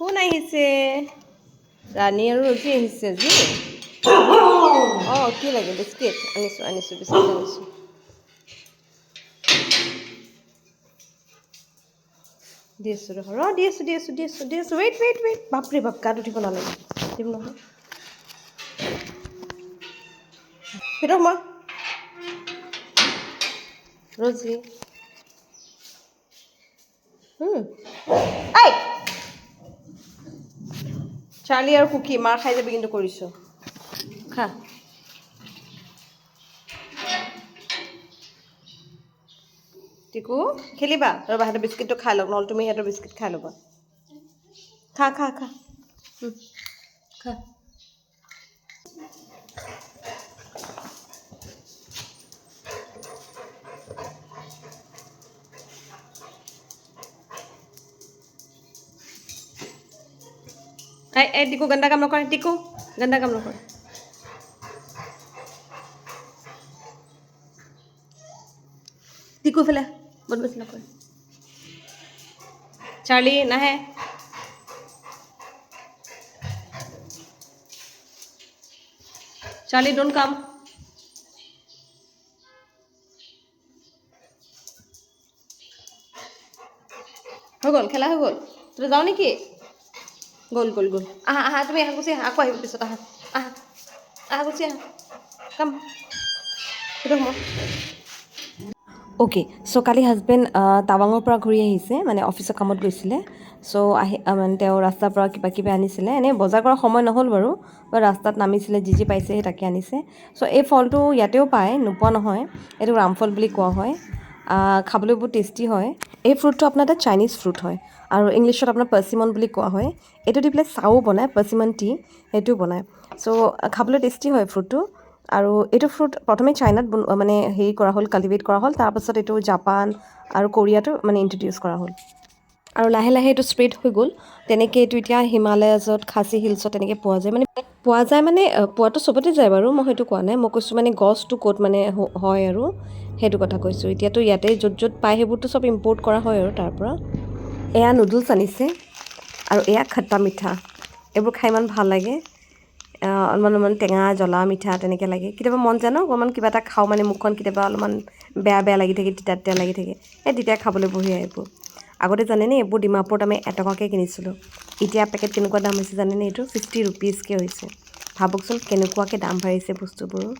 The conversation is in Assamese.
কোন আহিছে ৰাণী আৰু ৰজি আহিছে আজি কি লাগে বিস্কিট আনিছোঁ বিস্কিট আনিছোঁ দি আছোঁ দি আছোঁ ৱেইট বাপৰে বাপ গাত উঠিব নালাগে দিম নহয় ভিতৰত সোমা ৰজি এই চাৰ্লি আৰু কুকি মাৰ খাই যাবি কিন্তু কৰিছোঁ খা টিকু খেলিবা ৰ'বা সিহঁতৰ বিস্কিটটো খাই লওক নহ'লে তুমি সিহঁতৰ বিস্কিট খাই ল'বা খা খা খা খা এই টিকু গন্দা কাম নকৰে টিকু গন্দা কাম নকৰে টিকু ফেলে বদমাছি নকৰে চাৰ্লি নাহে চাৰ্লি ডোন্ট কাম হৈ গ'ল খেলা হৈ গ'ল তই যাওঁ নেকি গ'ল আহা তুমি আহা গুচি আহা আকৌ আহিব পিছত আহা গুচি আহা কাম সেইটো সময় অ'কে চ' কালি হাজবেণ্ড টাৱাঙৰ পৰা ঘূৰি আহিছে মানে অফিচৰ কামত গৈছিলে চ' মানে তেওঁ ৰাস্তাৰ পৰা কিবা আনিছিলে এনেই বজাৰ কৰাৰ সময় নহ'ল বাৰু ৰাস্তাত নামিছিলে যি পাইছে সেই তাকে আনিছে চ' এই ফলটো ইয়াতেও পায় নোপোৱা নহয় এইটো ৰামফল বুলি কোৱা হয় খাবলৈ বহুত টেষ্টি হয় এই ফ্ৰুটটো আপোনাৰ এটা চাইনিজ ফ্ৰুট হয় আৰু ইংলিছত আপোনাৰ পাৰ্চিমন বুলি কোৱা হয় এইটো দি পেলাই চাও বনায় পাৰ্চিমন টি সেইটোও বনায় চ' খাবলৈ টেষ্টি হয় ফ্ৰুটটো আৰু এইটো ফ্ৰুট প্ৰথমে চাইনাত মানে হেৰি কৰা হ'ল কাল্টিভেট কৰা হ'ল তাৰপাছত এইটো জাপান আৰু কোৰিয়াতো মানে ইণ্ট্ৰডিউচ কৰা হ'ল আৰু লাহে লাহে এইটো স্প্ৰেড হৈ গ'ল তেনেকৈ এইটো এতিয়া হিমালয়াজত খাচী হিলছত তেনেকৈ পোৱা যায় মানে পোৱাটো চবতে যায় বাৰু মই সেইটো কোৱা নাই মই কৈছোঁ মানে গছটো ক'ত মানে হয় আৰু সেইটো কথা কৈছোঁ এতিয়াতো ইয়াতে য'ত পায় সেইবোৰতো চব ইম্পৰ্ট কৰা হয় আৰু তাৰ পৰা এয়া নুডলছ আনিছে আৰু এয়া খট্টা মিঠা এইবোৰ খাই ইমান ভাল লাগে অলপমান টেঙা জ্বলা মিঠা তেনেকৈ লাগে কেতিয়াবা মন যায় ন অকণমান কিবা এটা খাওঁ মানে মুখখন কেতিয়াবা অলপমান বেয়া লাগি থাকে তিতা লাগি থাকে তেতিয়া খাবলৈ বঢ়িয়া এইবোৰ আগতে জানেনে এইবোৰ ডিমাপুৰত আমি এটকাকৈ কিনিছিলোঁ এতিয়া পেকেট কেনেকুৱা দাম হৈছে জানেনে এইটো 50 ৰুপিজকৈ হৈছে ভাবকচোন কেনেকুৱাকৈ দাম বাঢ়িছে বস্তুবোৰৰ